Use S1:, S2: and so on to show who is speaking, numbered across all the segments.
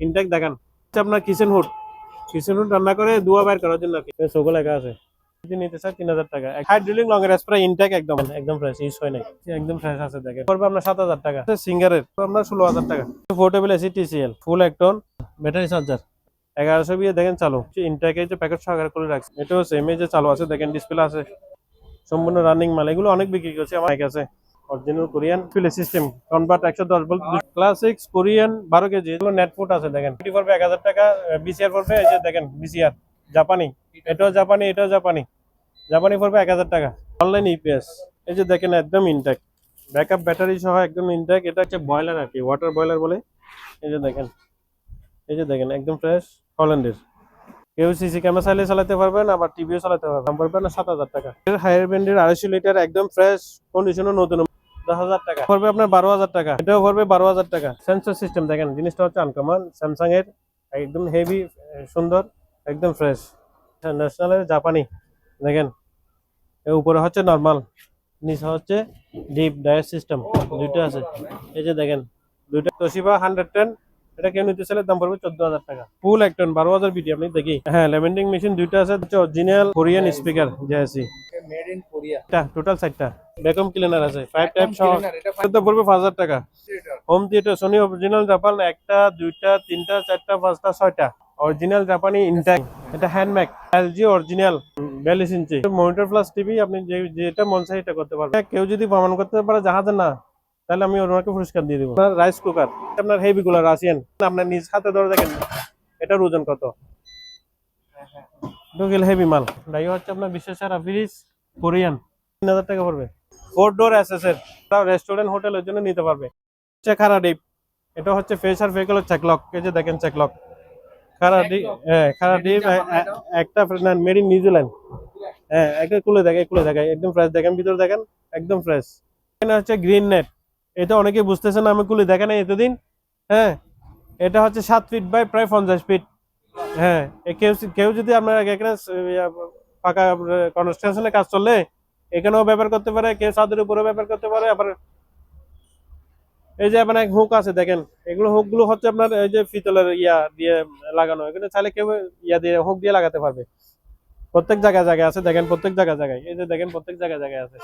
S1: Intact দেখেন আপনার kitchen hood রান্না করে ধোঁয়া বাইর করার জন্য সোগো লেখা আছে। যদি নিতে চাই 3000 টাকা। হাইড্রোলিক লং এর স্প্রে ইনটেক একদম ফ্রেশ, ইউজ হয় নাই, একদম ফ্রেশ আছে। দেখেন পড়বে আপনার 7000 টাকা। সিঙ্গারের আপনার 16000 টাকা। পোর্টেবল এসি টিসিএল ফুল একটন ব্যাটারি চার্জার 1100 বিয়ে দেখেন চালু। ইনটেকের যে প্যাকেট সহকারে করে রাখছে, এটাও সেম এই যে চালু আছে, দেখেন ডিসপ্লে আছে, সম্পূর্ণ রানিং মাল। এগুলো অনেক বিক্রি করছে আমার কাছে। Original Korean fill system convert 110 volt classic Korean 12 KG. এগুলো নেট ফুট আছে দেখেন। এটি পড়বে 1000 টাকা। বিসিআর পড়বে এই যে দেখেন বিসিআর জাপানি, এটাও জাপানি পড়বে 1000 টাকা। অনলাইন ইপিএস এই যে দেখেন একদম ইনটেক, ব্যাকআপ ব্যাটারি সহ একদম ইনটেক। এটা হচ্ছে বয়লার আর কি, ওয়াটার বয়লার বলে। এই যে দেখেন একদম ফ্রেশ হল্যান্ডের। কেউ সিসি ক্যামেরা চাইলে চালাতে পারবেন, আবার টিভিও চালাতে পারবেন। দাম পড়বে না 7000 টাকা। হায়ার ব্র্যান্ডের 250 লিটার একদম ফ্রেশ কন্ডিশনও নতুন 10,000 টাকা পড়বে আপনার। 12,000 টাকা। এটাও পড়বে 12,000 টাকা। সেন্সর সিস্টেম দেখেন, জিনিসটা হচ্ছে আনকমন, স্যামসাং এর, একদম হেভি, সুন্দর, একদম ফ্রেশ। ন্যাশনালের জাপানি দেখেন, এর উপরে হচ্ছে নরমাল, নিচে হচ্ছে ডিপ ডায়ার সিস্টেম, দুইটা আছে। এই যে দেখেন দুইটা তোশিবা 110, এটা কেউ নিতে চাইলে দাম পড়বে 14,000 টাকা। ফুল একটন 12,000 বিটি আপনি দেখি। হ্যাঁ, লেভেন্ডিং মেশিন দুইটা আছে, original Korean speaker JAC,
S2: made in Korea.
S1: এটা টোটাল 4টা। ভ্যাকুয়াম ক্লিনার আছে 5 টাইপ সহ, এটা পড়বে 5000 টাকা। Home theatre Sony original Japan, একটা দুইটা তিনটা চারটা পাঁচটা 6টা অরিজিনাল জাপানি ইনটেক। এটা হ্যান্ডমেক LG original 42 inch monitor plus TV. আপনি যেটা মন চাই এটা করতে পারবেন। কেউ যদি প্রমাণ করতে পারে জাহাজে না, তাহলে আমি ওনাকে পুরস্কার দিয়ে দিব। আপনার রাইস কুকার, আপনার হেভি গুলো রাশিয়ান, আপনার নিজ হাতে ধরে দেখেন এটার ওজন কত। ডুগেল হেভি মাল। ডাই হচ্ছে আপনার বিশেষ সারা ফ্রিজ কোরিয়ান 3000 টাকা পড়বে। 4 ডোর এসএসএর রেস্টুরেন্ট হোটেলের জন্য নিতে পারবে। খারা ডিপ, এটা হচ্ছে ফেসার ভেহিকল চেকলক। এই যে দেখেন চেকলক খারা ডিপ। হ্যাঁ, খারা ডিপ একটা মেড ইন নিউজিল্যান্ড। হ্যাঁ, একটা খুলে দেখায় একদম ফ্রেশ। দেখেন ভিতরে দেখেন একদম ফ্রেশ। এখানে হচ্ছে গ্রিন নেট, এটা অনেকে বুঝতেছেন আমি খুলে দেখে নাই এতদিন। হ্যাঁ, এটা হচ্ছে 7 ফিট বাই প্রায় 50 ফিট। হ্যাঁ, কেউ যদি আপনার এখানে পাকা কনস্ট্রাকশনে কাজ চললে এখানেও ব্যবহার করতে পারে, কেউ ছাদের উপরেও ব্যবহার করতে পারে। আবার এই যে আপনার হুক আছে দেখেন, এগুলো হুক গুলো হচ্ছে আপনার এই যে পিতলের ইয়া দিয়ে লাগানো। এখানে চাইলে কেউ ইয়া দিয়ে হুক দিয়ে লাগাতে পারবে। প্রত্যেক জায়গায় আছে দেখেন, প্রত্যেক জায়গায় এই যে দেখেন প্রত্যেক জায়গায় আছে।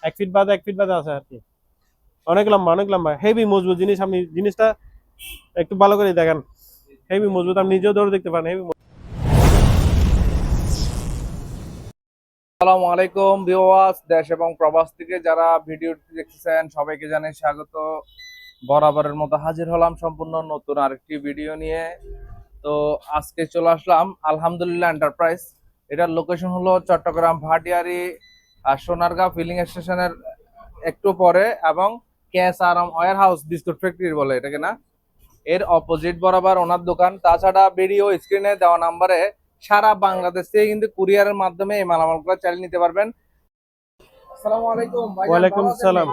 S1: 1 ফিট বাদে আছে আর কি। অনেক লম্বা হেভি মজবুত জিনিস। আপনি জিনিসটা একটু ভালো করে দেখেন, হেভি মজবুত। আপনি নিজেও ধরে দেখতে পারেন হেভি।
S2: আসসালামু আলাইকুম ভিউয়ার্স, দেশ এবং প্রবাস থেকে যারা ভিডিওটি দেখতেছেন সবাইকে জানাই স্বাগত। বরাবরের মতো হাজির হলাম সম্পূর্ণ নতুন আরেকটি ভিডিও নিয়ে। তো আজকে চলে আসলাম আলহামদুলিল্লাহ এন্টারপ্রাইজ। এটার লোকেশন হলো চট্টগ্রাম ভাটিয়ারি আর সোনারগাঁও ফিলিং স্টেশনের একটু পরে, এবং KSRM warehouse biscuit factory বলে এটাকে না, এর অপোজিট বরাবর ওনার দোকান। তাছাড়া ভিডিও স্ক্রিনে দেওয়া নাম্বারে সারা বাংলাদেশ থেকে কিন্তু কুরিয়ারের মাধ্যমে এই মালামালগুলো চালিয়ে নিতে পারবেন। আসসালামু আলাইকুম ভাইয়া।
S1: ওয়ালাইকুম আসসালাম।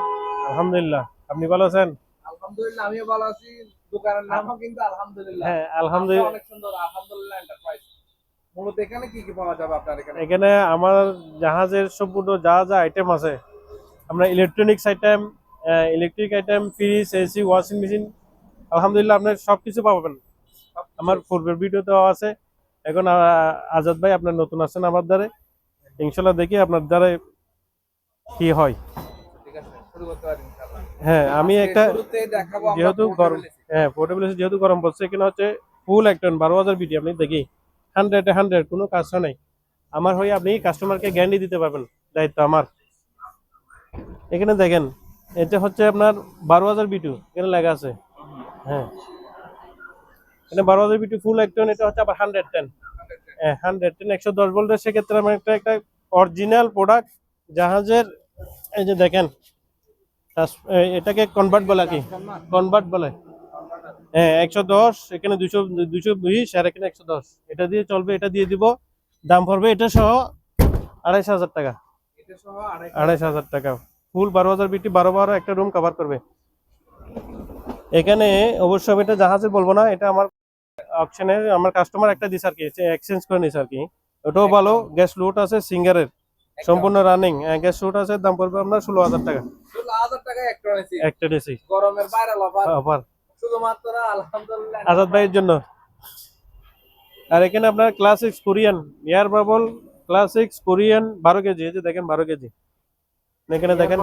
S1: আলহামদুলিল্লাহ, আপনি ভালো আছেন?
S2: আলহামদুলিল্লাহ আমিও ভালো আছি। দোকানের নামও কিন্তু আলহামদুলিল্লাহ।
S1: হ্যাঁ, আলহামদুলিল্লাহ
S2: অনেক সুন্দর, আলহামদুলিল্লাহ এন্টারপ্রাইজ। মূলত এখানে কি কি পাওয়া যাবে আপনার এখানে?
S1: এখানে আমার জাহাজের সম্পূর্ণ যা আইটেম আছে, আমরা electronics item, electric item, fridge, AC, washing machine, আলহামদুলিল্লাহ আপনার সবকিছু পাবেন। আমার পূর্বের ভিডিওতে আছে। এখন আজাদ ভাই আপনার নতুন আছেন আমার দ্বারে, ইনশাল্লাহ দেখি আপনার দ্বারা কি হয়।
S2: ঠিক আছে, শুরু করতে পারি ইনশাআল্লাহ।
S1: হ্যাঁ, আমি একটা
S2: শুরুতেই দেখাবো আমরা
S1: যেহেতু গরম,
S2: পোর্টেবল এসি।
S1: হ্যাঁ পোর্টেবল এসি যেহেতু গরম পড়ছে, এখানে হচ্ছে ফুল একটন 12,000 বিটি। আপনি দেখি 100 কোনো কাজ নেই। আমার হয়ে আপনি কাস্টমারকে গ্যারান্টি দিতে পারবেন, দায়িত্ব আমার। এখানে দেখেন এটা হচ্ছে আপনার 12,000 বিটু, এখানে লেখা আছে। হ্যাঁ, এটা 12,000 বিটু ফুল একটন। এটা হচ্ছে আবার 110। হ্যাঁ, 110 110 ভোল্টের। সেক্ষেত্রে আমার একটা অরিজিনাল প্রোডাক্ট জাহাজের। এই যে দেখেন এটাকে কনভার্ট বলে কি, কনভার্ট বলে। হ্যাঁ, 110, এখানে 220 আর এখানে 110। এটা দিয়ে চলবে, এটা দিয়ে দিব। দাম পড়বে এটা সহ 2,500 টাকা।
S2: এটা সহ
S1: 2,500 টাকা। ফুল 12,000 বিটি, 12 একটা রুম কভার করবে। এখানে অবশ্য আমি এটা জাহাজের বলবো না, এটা আমার অপশনের আমার কাস্টমার একটা দিছে আর কি, এক্সচেঞ্জ করে নিছে আর কি। ওটাও ভালো, গ্যাস লুট আছে সিঙ্গারের, সম্পূর্ণ রানিং। গ্যাস লুট আছে, দাম পড়বে আপনার 16,000 টাকা।
S2: 16,000 টাকায় একটা এসি।
S1: একটা এসি
S2: গরমের ভাইরাল অফার।
S1: অফার
S2: শুধুমাত্র আলহামদুলিল্লাহ
S1: আজাদ ভাইয়ের জন্য। আর এখানে আপনার classics Korean air bubble, classics Korean 12 KG, এই যে দেখেন 12 কেজি, এখানে দেখেন।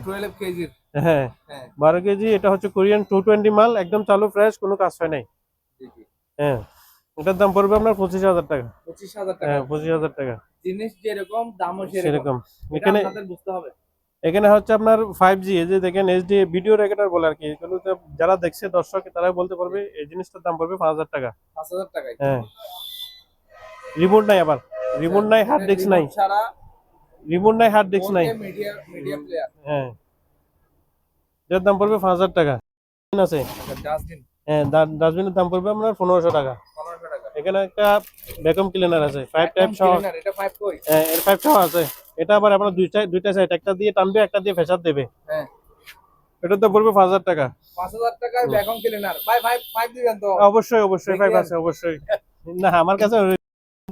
S2: 12 কেজির।
S1: হ্যাঁ,
S2: হ্যাঁ
S1: 12 কেজি। এটা হচ্ছে কোরিয়ান 220 মাল, একদম চালু ফ্রেশ, কোনো কাজ হয় নাই।
S2: জি জি।
S1: হ্যাঁ, এটার দাম পড়বে আপনার 25,000 টাকা।
S2: 25,000 টাকা।
S1: হ্যাঁ, 25,000 টাকা।
S2: জিনিস যেরকম দামও সেরকম।
S1: সেরকম।
S2: এটা
S1: এখানে
S2: আপনাদের বুঝতে হবে।
S1: এখানে হচ্ছে আপনার 5G, এই যে দেখেন এইচডি ভিডিও রেকর্ডার বলে আর কি, এগুলোতে যারা দেখছে দর্শক তারা বলতে পারবে এই জিনিসটার দাম পড়বে 5,000 টাকা।
S2: 5,000 টাকায়।
S1: হ্যাঁ, রিমোট নাই, আবার রিমোট নাই, হার্ড ডিস্ক নাই,
S2: ছাড়া
S1: রিমোট নাই, হার্ড ডিস্ক নাই।
S2: Media media player.
S1: হ্যাঁ, এর দাম পড়বে 5,000 টাকা। আছে।
S2: ডাস্টবিন
S1: হ্যাঁ, ডাস্টবিনের দাম পড়বে আপনার 1500 টাকা।
S2: 1500 টাকা।
S1: এখানে একটা ভ্যাকুয়াম ক্লিনার আছে 5 টাইপ সহ।
S2: ক্লিনার, এটা 5 কই?
S1: হ্যাঁ, এর 5 সহ আছে। এটা আবার আপনার দুইটা সাইড, একটা দিয়ে টানবে, একটা দিয়ে ফেসার দেবে।
S2: হ্যাঁ,
S1: এটার দাম পড়বে 5,000 টাকা।
S2: 5,000 টাকায় ভ্যাকুয়াম ক্লিনার। ভাই 5 দিবেন তো?
S1: অবশ্যই অবশ্যই 5 আছে, অবশ্যই। না, আমার কাছে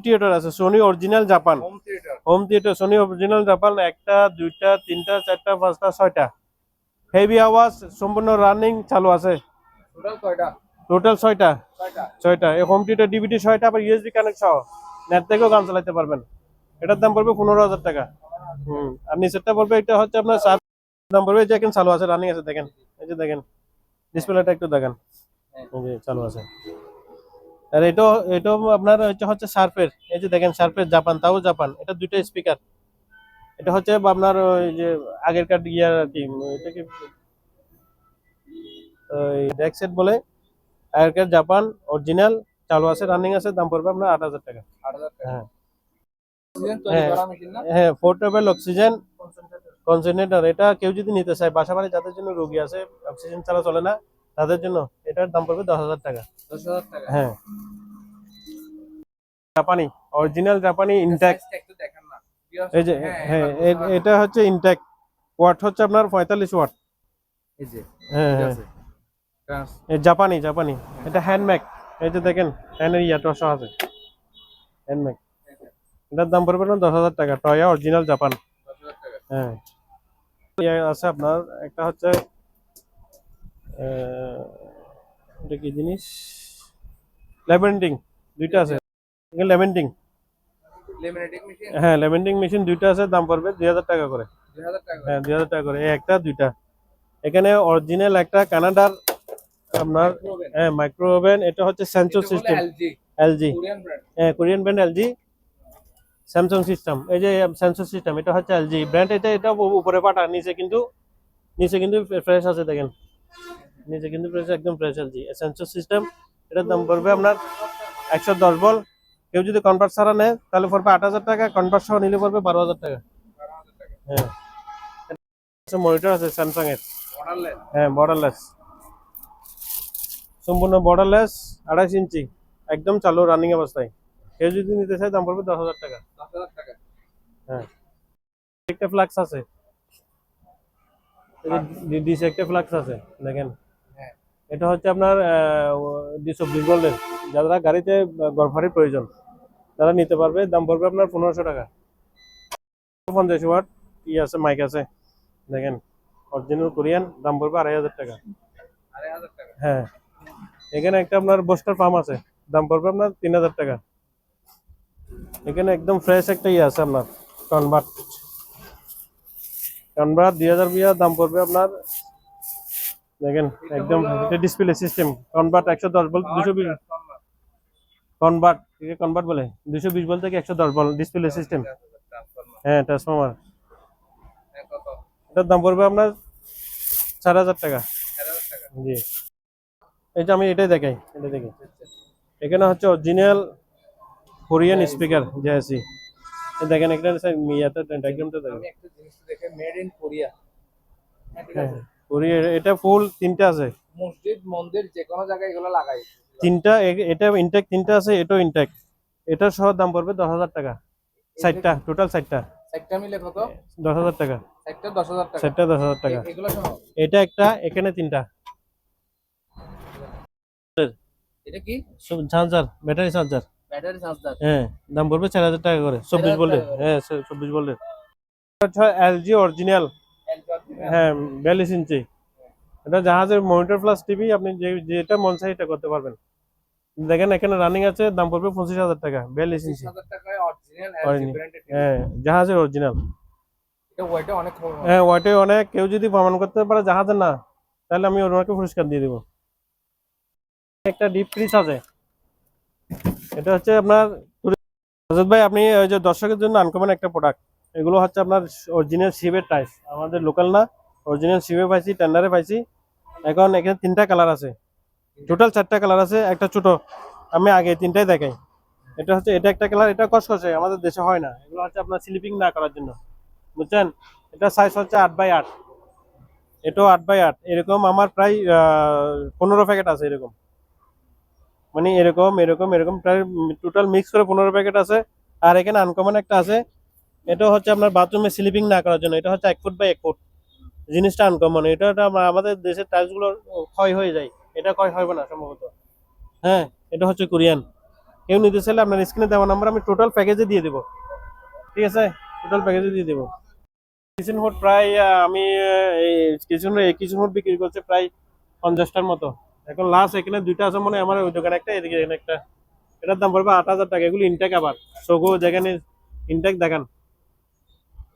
S1: থিয়েটার আছে, Sony original Japan
S2: home theatre.
S1: Home theatre, Sony original Japan, একটা, দুইটা, তিনটা, চারটা, পাঁচটা, 6টা হেভি আওয়াজ, সম্পূর্ণ রানিং চালু আছে।
S2: টোটাল কয়টা?
S1: টোটাল 6টা।
S2: 6টা।
S1: 6টা এই হোম থিয়েটার ডিভিডি 6টা, আবার ইউএসবি কানেক্ট সহ, নেট থেকেও গান চালাতে পারবেন। এটার দাম পড়বে 15,000 টাকা। আর নিচেরটা পড়বে, এটা হচ্ছে আপনার দাম পড়বে, এই যে এখন চালু আছে, রানিং আছে, দেখেন, এই যে দেখেন ডিসপ্লেটা একটু দেখেন, এই যে চালু আছে। আর এটাও আপনার হচ্ছে শার্পের, এই যে দেখেন শার্পের জাপান, তাও জাপান। এটা দুইটা স্পিকার, এটা হচ্ছে আপনার ওই যে আগেরকার ইয়ার আর কি, এটা কি ওই ডেক সেট বলে, আগেরকার জাপান অরিজিনাল, চালু আছে, রানিং আছে, দাম পড়বে আপনার 8,000 টাকা।
S2: 8,000 টাকা।
S1: হ্যাঁ
S2: অক্সিজেন তৈরি করা মেশিন না?
S1: হ্যাঁ, পোর্টেবল অক্সিজেন কনসেন্ট্রেটর। এটা কেউ যদি নিতে চায়, বাসাবাড়ি যাদের জন্য রোগী আছে, অক্সিজেন ছাড়া চলে না, তাদের জন্য এটার দাম পড়বে 10,000 টাকা।
S2: 10,000 টাকা।
S1: হ্যাঁ, জাপানি অরিজিনাল জাপানি ইনটেক।
S2: সাইজটা একটু দেখেন না।
S1: এই যে হ্যাঁ, এটা হচ্ছে ইনটেক, ওয়াট হচ্ছে আপনার 45 ওয়াট।
S2: এই যে
S1: হ্যাঁ
S2: ঠিক
S1: হ্যাঁ,
S2: আছে। ট্রান্স
S1: জাপানি জাপানি। এটা হ্যান্ডমেক, এই যে দেখেন হ্যান্ডের ইয়াটা সহ আছে, হ্যান্ডমেক। এটার দাম পড়বে না 10,000 টাকা, টয়া অরিজিনাল জাপান।
S2: 10,000 টাকা।
S1: হ্যাঁ, ইয়ে আছে আপনার, একটা হচ্ছে এটা কি জিনিস, লেভেন্ডিং, দুইটা আছে, লেভেন্ডিং।
S2: লেমিনেটিং মেশিন
S1: হ্যাঁ, লেভেন্ডিং মেশিন দুইটা আছে, দাম পড়বে 2,000 টাকা করে।
S2: 2000 টাকা।
S1: হ্যাঁ, 2,000 টাকা করে, এই একটা দুইটা। এখানে অরিজিনাল একটা কানাডার আপনার হ্যাঁ মাইক্রো ওভেন, এটা হচ্ছে sensor system,
S2: LG
S1: LG.
S2: Korean brand.
S1: হ্যাঁ, Korean brand LG. Samsung system, এই যে সেন্সর সিস্টেম, এটা হচ্ছে এলজি ব্র্যান্ড। এটা উপরে পাটা, নিচে কিন্তু ফ্রেশ আছে, দেখেন নিচে কিন্তু ফ্রেশ, একদম ফ্রেশ এলজি সেন্সর সিস্টেম। এটার দাম পড়বে আপনার 110 বল। কেউ যদি কনভার্ট ছাড়া নেয় তাহলে পড়বে 8,000 টাকা, কনভার্ট সহ নিলে পড়বে 12,000 টাকা।
S2: 12,000 টাকা।
S1: হ্যাঁ, মনিটর আছে স্যামসাং এর।
S2: অর্ডারলেস।
S1: হ্যাঁ, বর্ডারলেস, সম্পূর্ণ বর্ডারলেস, 28 ইঞ্চি, একদম চালু রানিং অবস্থায়। কেউ যদি নিতে চায় দাম পড়বে 10,000 টাকা।
S2: 10,000 টাকা।
S1: হ্যাঁ, একটা ফ্লাক্স আছে, ডিসি একটা ফ্লাক্স আছে, দেখেন।
S2: হ্যাঁ।
S1: এটা হচ্ছে আপনার 220 ভোল্টের, যারা গাড়িতে গরফারির প্রয়োজন তারা নিতে পারবে, দাম পড়বে আপনার 1,500 টাকা। 50 ওয়াট ই আছে, মাইক আছে, দেখেন অরিজিনাল কোরিয়ান, দাম পড়বে 2,500 টাকা।
S2: 2,500 টাকা।
S1: হ্যাঁ, এখানে একটা আপনার বোস্টার পাম্প আছে, দাম পড়বে আপনার 3,000 টাকা। এখানে একদম ফ্রেশ একটা ইয়ে আছে আপনার কনভার্ট 2,000 বিয়া, দাম পড়বে আপনার, দেখেন একদম, এটা display system convert 110 volt 220, convert, একে কনভার্ট বলে, 220 ভোল্ট থেকে 110 ভোল্ট ডিসপ্লে সিস্টেম। হ্যাঁ, ট্রান্সফরমার।
S2: কত?
S1: এটার দাম পড়বে আপনার 4,000 টাকা।
S2: 4,000 টাকা।
S1: জি, এই যে আমি এটাই দেখাই, এটা দেখি, এখানে হচ্ছে অরিজিনাল কোরিয়ান স্পিকার জেএসি, দেখেন এখানে ইয়াতে ডায়াগ্রামটা দেখেন।
S2: আমি একটা জিনিস দেখে মেড ইন কোরিয়া। হ্যাঁ, ঠিক আছে।
S1: কোরিয়া, এটা ফুল 3টা আছে,
S2: মসজিদ মন্দির যে কোনো জায়গায় এগুলো লাগাই।
S1: 3টা, এটা ইনটেক 3টা আছে, এটাও ইনটেক। এটা সহ দাম পড়বে 10,000 টাকা। 4টা, টোটাল 4টা,
S2: একটা মিলে কত?
S1: 10,000 টাকা।
S2: একটা 10,000 টাকা।
S1: 4টা 10,000 টাকা।
S2: এগুলো সহ।
S1: এটা একটা, এখানে 3টা।
S2: এটা কি?
S1: Charger, battery charger.
S2: Battery charger.
S1: হ্যাঁ, দাম পড়বে 4,000 টাকা করে, 24 ভোল্টের। হ্যাঁ, 24 ভোল্টের। আচ্ছা, এলজি অরিজিনাল, হ্যাঁ 42 ইঞ্চি, এটা জাহাজের মনিটর প্লাস টিভি, আপনি যেটা মন চাই এটা করতে পারবেন। দেখেন এখানে রানিং আছে, দাম পড়বে 25,000 টাকা, 42 ইঞ্চি।
S2: 30,000 টাকায় অরিজিনাল এলজি ব্র্যান্ডের টিভি।
S1: হ্যাঁ, জাহাজের অরিজিনাল।
S2: এটা ওয়েটে অনেক কম।
S1: হ্যাঁ, ওয়াটে অনেক। কেউ যদি প্রমাণ করতে পারে জাহাজের না, তাহলে আমি ওনাকে পুরস্কার দিয়ে দিব। একটা ডিপ ফ্রিজ আছে, এটা হচ্ছে আপনার আজাদ ভাই, আপনি ওই যে দর্শকের জন্য আনকমন একটা প্রোডাক্ট। এগুলো হচ্ছে আপনার অরিজিনাল শিবের টাইস, আমাদের লোকাল না, অরিজিনাল শিবে পাইছি, টেন্ডারে পাইছি। এখন এখানে 3টা কালার আছে, টোটাল 4টা কালার আছে, একটা ছোট। আমি আগে 3টাই দেখাই। এটা হচ্ছে, এটা একটা কালার, এটা কসকসে, আমাদের দেশে হয় না। এগুলো হচ্ছে আপনার স্লিপিং না করার জন্য, বুঝছেন। এটা সাইজ হচ্ছে 8x8, এটাও 8x8। এরকম আমার প্রায় 15 প্যাকেট আছে এরকম, মানে এরকম এরকম এরকম প্রায় টোটাল মিক্স করে 15 প্যাকেট আছে। আর এখানে আনকমন একটা আছে, এটা হচ্ছে আপনার বাথরুমে স্লিপিং না করার জন্য। এটা হচ্ছে 1 ফুট বাই 1 ফুট, জিনিসটা আনকমন। এটা আমাদের দেশের টাইলস গুলো ক্ষয় হয়ে যায়, এটা ক্ষয় হবে না সম্ভবত। হ্যাঁ, এটা হচ্ছে কোরিয়ান। কেউ নিতে চাইলে আপনার স্ক্রিনে দেওয়া নাম্বার আমি টোটাল প্যাকেজে দিয়ে দেবো, ঠিক আছে, টোটাল প্যাকেজে দিয়ে দেবো। কিচেন হুড প্রায় আমি এই কিচেন হুড বিক্রি করছে প্রায় 50টার মতো। এখন লাস্ট এখানে 2টা আছে মনে হয় আমার, ওই দোকানে একটা, এদিকে এখানে একটা। এটার দাম পড়বে 8,000 টাকা। এগুলো ইনটেক, আবার সোগো যেখানে ইনটেক দেখান।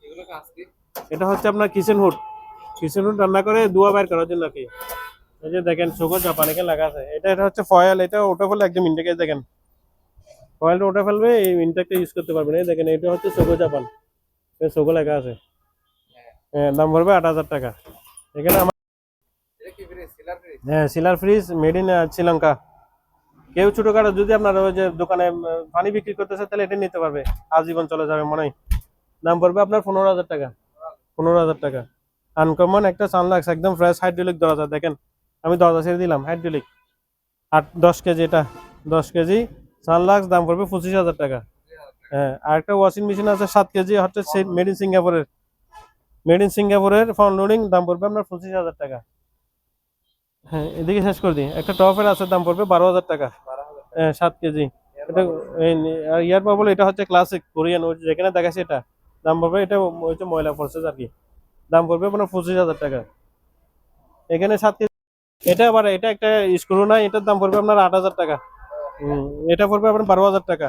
S2: এগুলো কাজ কি?
S1: এটা হচ্ছে আপনার কিচেন হুড, কিচেন হুড রান্না করে ধোয়া বাইর করার জন্য কি। এই যে দেখেন সোগো জাপান এখানে লাগা আছে। এটা হচ্ছে ফয়েল, এটা ওটা ফেলে একদম ইনটেকে দেখেন, ফয়েলটা ওটা ফেলবে, এই ইনটেকটা ইউজ করতে পারবেন। এই দেখেন, এটা হচ্ছে সোগো জাপান, সোগো লেখা আছে। হ্যাঁ, দাম পড়বে 8,000 টাকা। এখানে আমার,
S2: এটা কি ফ্রিজ, সিলার ফ্রিজ?
S1: হ্যাঁ, সিলার ফ্রিজ, মেড ইন শ্রীলঙ্কা। কেউ ছোটখাটো যদি আপনার ওই যে দোকানে পানি বিক্রি করতেছে, তাহলে এটা নিতে পারবে, আজীবন চলে যাবে মনে হয়। দাম পড়বে আপনার 15,000 টাকা, 15,000 টাকা। আনকমন একটা সানলাক্স, একদম ফ্রেশ হাইড্রোলিক দরজা। দেখেন আমি দরজা ছেড়ে দিলাম, হাইড্রোলিক 10 কেজি, এটা 10 কেজি সানলাক্স, দাম পড়বে 25,000 টাকা। হ্যাঁ, আর একটা ওয়াশিং মেশিন আছে 7 কেজি, হচ্ছে মেড ইন সিঙ্গাপুরের, ফ্রন্ট লোডিং, দাম পড়বে আপনার 25,000 টাকা। হ্যাঁ, এদিকে শেষ করে দিই। একটা টপের আছে, দাম পড়বে 12,000 টাকা। 7 কেজি। এটা আর ইয়ার বাবল, এটা হচ্ছে ক্লাসিক কোরিয়ান, ওই যেখানে দেখাচ্ছে এটা। দাম পড়বে, এটা হচ্ছে ময়লা পড়ছে আর কি। দাম পড়বে আপনার 25,000 টাকা। এখানে 7 কেজি। এটা আবার, এটা একটা স্ক্রু নাই, এটার দাম পড়বে আপনার 8,000 টাকা। এটা পড়বে আপনার 12,000 টাকা।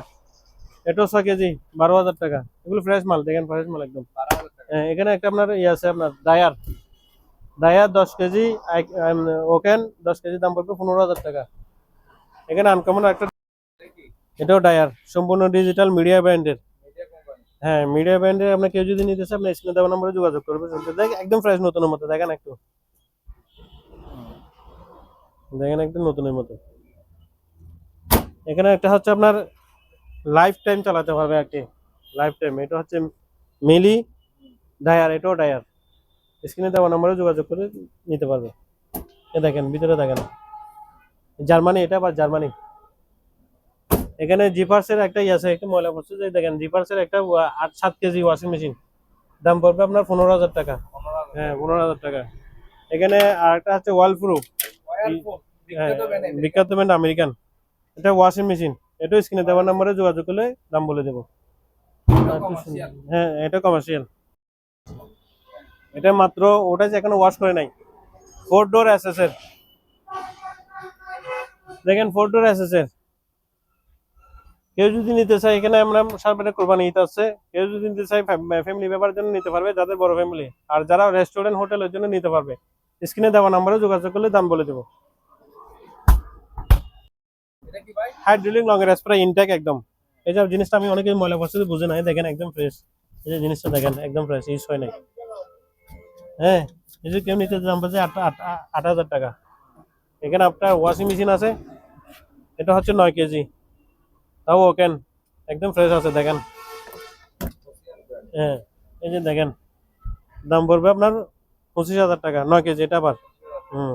S1: এটাও 6 কেজি, 12,000 টাকা। এগুলো ফ্রেশ মাল, দেখেন ফ্রেশ মাল একদম।
S2: 12,000 টাকা।
S1: এখানে একটা আপনার ইয়ে আছে, আপনার ডায়ার, ডায়ার 10 কেজি, ওকেন 10 কেজি, দাম পড়বে 15,000 টাকা। এখানে আনকমন একটা,
S2: এটা কি?
S1: এটাও ডায়ার, সম্পূর্ণ ডিজিটাল, মিডিয়া ব্র্যান্ডের।
S2: Media company.
S1: হ্যাঁ, মিডিয়া ব্র্যান্ডের। আপনার কেউ যদি নিতে চান, আপনার স্ক্রিনে দেওয়া নম্বরে যোগাযোগ করবে। দেখ একদম ফ্রেশ নতুনের মতো, দেখেন একটু, দেখেন একদম নতুনের মতো। এখানে একটা হচ্ছে আপনার লাইফ টাইম চালাতে পারবে আর কি, লাইফ টাইম। এটা হচ্ছে মিলি ডায়ার, এটাও ডায়ার। স্ক্রিনে দেওয়া নম্বরে যোগাযোগ করে নিতে পারবে। এ দেখেন ভিতরে, দেখেন জার্মানি, এটা আবার জার্মানি। এখানে জিপার্সের একটা ইয়ে আছে, একটা ময়লা পড়ছে, যে দেখেন জিপার্সের একটা 7 কেজি ওয়াশিং মেশিন, দাম পড়বে আপনার 15,000 টাকা।
S2: 15,000।
S1: হ্যাঁ, 15,000 টাকা। এখানে আর একটা হচ্ছে ওয়াল প্রুফ,
S2: ওয়ারফুল, বিখ্যাত ব্র্যান্ড আমেরিকা।
S1: বিখ্যাত ব্র্যান্ড আমেরিকান। এটা ওয়াশিং মেশিন, এটা স্ক্রিনে দেওয়ার নম্বরে যোগাযোগ করলে দাম বলে দেবো।
S2: কমার্শিয়াল।
S1: হ্যাঁ, এটা কমার্শিয়াল। এটা মাত্র, ওটা যে এখনো ওয়াশ করে নাই। 4 ডোর এসএস এর, দেখেন 4 ডোর এসএস এর। কেউ যদি নিতে চায়, এখানে আমরা সামনে কোরবানি ঈদ আছে, কেউ যদি নিতে চায় ফ্যামিলি ব্যাপারের জন্য নিতে পারবে, যাদের বড় ফ্যামিলি। আর যারা রেস্টুরেন্ট হোটেলের জন্য নিতে পারবে, স্ক্রিনে দেওয়া নম্বরে যোগাযোগ করলে দাম বলে দেবো।
S2: এটা কি ভাই?
S1: হাইড্রোলিক লং রেঞ্জ প্রায় ইনটেক একদম। এই যে জিনিসটা আমি অনেকে ময়লা পড়ছে বুঝে নাই, দেখেন একদম ফ্রেশ। এই যে জিনিসটা দেখেন একদম ফ্রেশ, ইউজ হয় নাই। হ্যাঁ, এই যে কেউ নিতে দাম বলছে 8,000 টাকা। এখানে আপনার ওয়াশিং মেশিন আছে, এটা হচ্ছে 9 কেজি, তাও ওকেন, একদম ফ্রেশ আছে, দেখেন। হ্যাঁ, এই যে দেখেন, দাম পড়বে আপনার 25,000 টাকা, 9 কেজি, এটা আবার। হুম,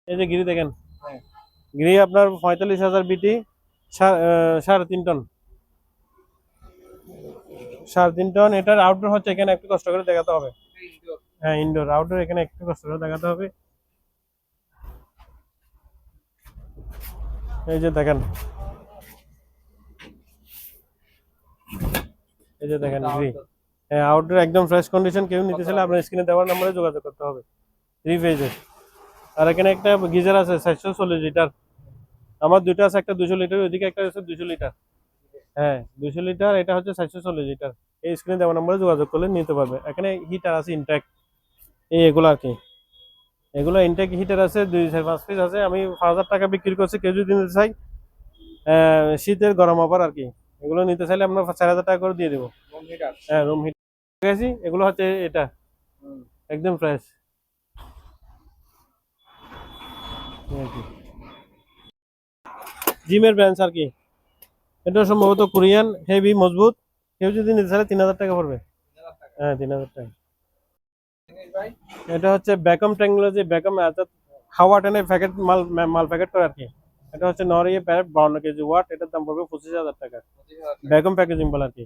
S1: এই যে গিরি দেখেন,
S2: হ্যাঁ।
S1: গিরি আপনার 45,000 বিটি, 3.5 টন, 3.5 টন। এটার আউটডোর হচ্ছে, এখানে একটু কষ্ট করে দেখাতে হবে।
S2: ইনডোর।
S1: হ্যাঁ, ইনডোর আউটডোর, এখানে একটু কষ্ট করে দেখাতে হবে। এই যে দেখেন, এই যে দেখেন গিরি। হ্যাঁ, আউটডোর একদম ফ্রেশ কন্ডিশন। কেউ নিতে চাইলে আপনার স্ক্রিনে দেওয়ার নম্বরে যোগাযোগ করতে হবে। 3 ফেজের। আর এখানে একটা গিজার আছে 440 লিটার। আমার দুটো আছে, একটা 200 লিটার, ওইদিকে একটা আছে 200 লিটার। হ্যাঁ 200 লিটার, এটা হচ্ছে 440 লিটার। এই স্ক্রিনে দেওয়া নম্বরে যোগাযোগ করলে নিতে পারবে। এখানে হিটার আছে ইনটেক, এগুলো আর কি। এগুলো ইনটেক হিটার আছে 2-5 পিস আছে। আমি 5000 টাকা বিক্রি করছি। কেউ যদি নিতে চাই শীতের গরম অফার আর কি, এগুলো নিতে চাইলে আমরা 4000 টাকা করে দিয়ে দেবো।
S2: Room heater.
S1: হ্যাঁ রুম হিটার গেছি। এগুলো হচ্ছে এটা একদম ফ্রেশ। জিমের ব্রাঞ্চ আর কি। এটা সম্ভবত কোরিয়ান, হেভি মজবুত। কেউ যদি নিতে চাইলে 3000 টাকা পড়বে। হ্যাঁ 3000 টাকা।
S2: ভাই
S1: এটা হচ্ছে ব্যাকম টেকনোলজি, ব্যাকম অর্থাৎ হাওয়া টেনে প্যাকেট মাল প্যাকেট করে আর কি। এটা হচ্ছে নরিয়ে প্যাকেট 52 কেজি ওয়াট। এটার দাম পড়বে 25,000 টাকা।
S2: 25,000 টাকা।
S1: ব্যাকম প্যাকেজিং বলে আর কি।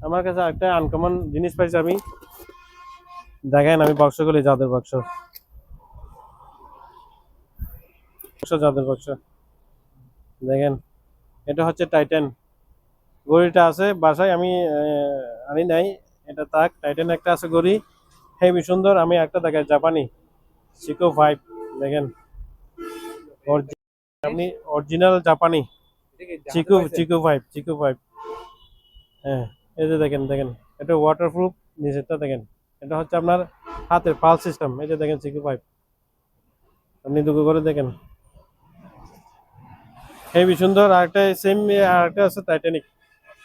S1: আমার কাছে একটা আনকমন জিনিস পাইছি আমি, দেখেন আমি বক্সগুলি, জাদুর বাক্স, জাদুর বাক্স দেখেন। এটা হচ্ছে টাইটান। ঘড়িটা আছে বাসায়, আমি আনি নাই, এটা থাক। টাইটান একটা আছে ঘড়ি, হেভি সুন্দর। আমি একটা দেখাই, জাপানি সিকো 5 দেখেন। আপনি অরিজিনাল জাপানি
S2: এটা কি জাহাজে
S1: চিকু
S2: পাইছেন?
S1: চিকু 5, চিকু 5। হ্যাঁ এই যে দেখেন, দেখেন এটা ওয়াটারপ্রুফ, নিচেরটা দেখেন। এটা হচ্ছে আপনার হাতের পালস সিস্টেম। এই যে দেখেন চিকু 5, আপনি দুটো করে দেখেন, হেভি সুন্দর। আরেকটা সেম, আরেকটা আছে টাইটানিক,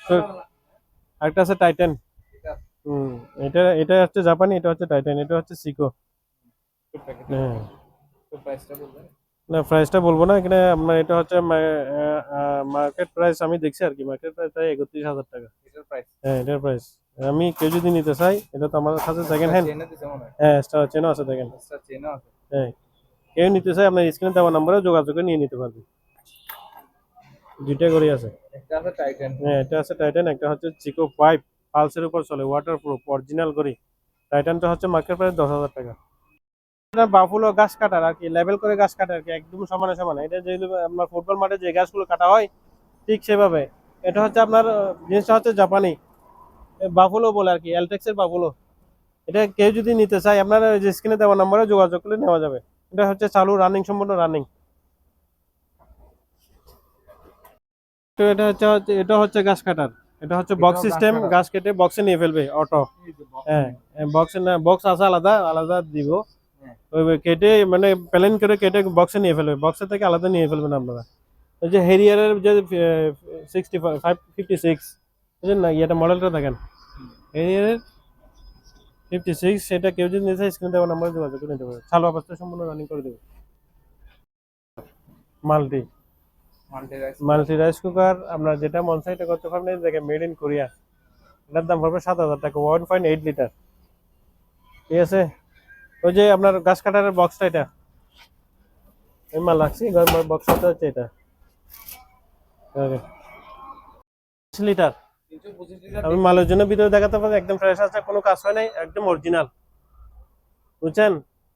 S1: তো আরেকটা আছে টাইটান।
S2: এটা
S1: হুম, এটা এটা হচ্ছে জাপানি, এটা হচ্ছে টাইটান, এটা হচ্ছে সিকো।
S2: প্যাকেট।
S1: হ্যাঁ
S2: তো প্রাইসটা বলবেন?
S1: না প্রাইসটা বলবো না এখানে। আপনার এটা হচ্ছে মার্কেট প্রাইস, আমি দেখছি আর কি, মার্কেট প্রাইস প্রায় 31,000 টাকা।
S2: এটার প্রাইস।
S1: হ্যাঁ এটার প্রাইস। আমি কেউ যদি নিতে চাই, এটা তো আমার কাছে সেকেন্ড হ্যান্ড।
S2: চেনে দিছে মনে হয়।
S1: হ্যাঁ স্টার চেনও আছে দেখেন।
S2: এক্সট্রা চেনও আছে।
S1: হ্যাঁ কেউ নিতে চাই, আপনার স্ক্রিনে দেওয়া নম্বরে যোগাযোগ করে নিয়ে নিতে পারবে। দুইটা করে আছে।
S2: একটা আছে টাইটান।
S1: হ্যাঁ এটা আছে টাইটান, একটা হচ্ছে চিকো 5, পালসের উপর চলে, ওয়াটারপ্রুফ, অরিজিনাল করি। টাইটানটা হচ্ছে মার্কেট প্রাইস 10,000 টাকা। এটা বাফুলো গাছ কাটার আর কি, লেভেল করে গাছ কাটার আর কি, একদম সমানে সমানে। এটা যেগুলো আপনার ফুটবল মাঠে যে গাছগুলো কাটা হয় ঠিক সেভাবে। এটা হচ্ছে আপনার জিনিসটা হচ্ছে জাপানি বাফুলো বলে আর কি, এলটেক্সের বাফুলো। এটা কেউ যদি নিতে চায়, আপনার যে স্ক্রিনে দেওয়া নম্বরে যোগাযোগ করলে নেওয়া যাবে। এটা হচ্ছে চালু, রানিং, সম্পূর্ণ রানিং। তো এটা হচ্ছে এটা হচ্ছে গাছ কাটার। এটা হচ্ছে বক্স
S2: এটাও গাছ
S1: সিস্টেম,
S2: কাটার।
S1: গাছ কেটে বক্সে নিয়ে ফেলবে অটো।
S2: এই যে box
S1: হ্যাঁ
S2: নেই।
S1: বক্সে না, বক্স আছে আলাদা আলাদা দিব।
S2: হ্যাঁ।
S1: ওই কেটে মানে প্লেন করে কেটে বক্সে নিয়ে ফেলবে, বক্সে থেকে আলাদা নিয়ে ফেলবেন আপনারা। ওই যে হেরিয়ারের যে 56 বুঝলেন না, এটা মডেলটা দেখেন, হেরিয়ারের 56। সেটা কেউ যদি নিতে চায় স্ক্রিনে দেওয়া নাম্বারে যোগাযোগ করে নিতে পারবে। চালু অবস্থায় সম্পূর্ণ রানিং করে দেবে। Multi
S2: multi rice.
S1: Multi rice cooker, আপনার যেটা মন চাই এটা করতে পারবেন। দেখেন মেড ইন কোরিয়া। এটার দাম পড়বে 7,000 টাকা, 1.8 লিটার। ঠিক আছে। ওই যে আপনার গাছ কাটারের বক্সটা, এটা আমি মাল রাখছি, বক্সটা হচ্ছে এটা। ওকে 20 লিটার।
S2: 325 লিটার।
S1: আমি মালের জন্য ভিডিও দেখাতে পারি, একদম ফ্রেশ আছে, কোনো কাজ হয় নাই, একদম অরিজিনাল, বুঝছেন।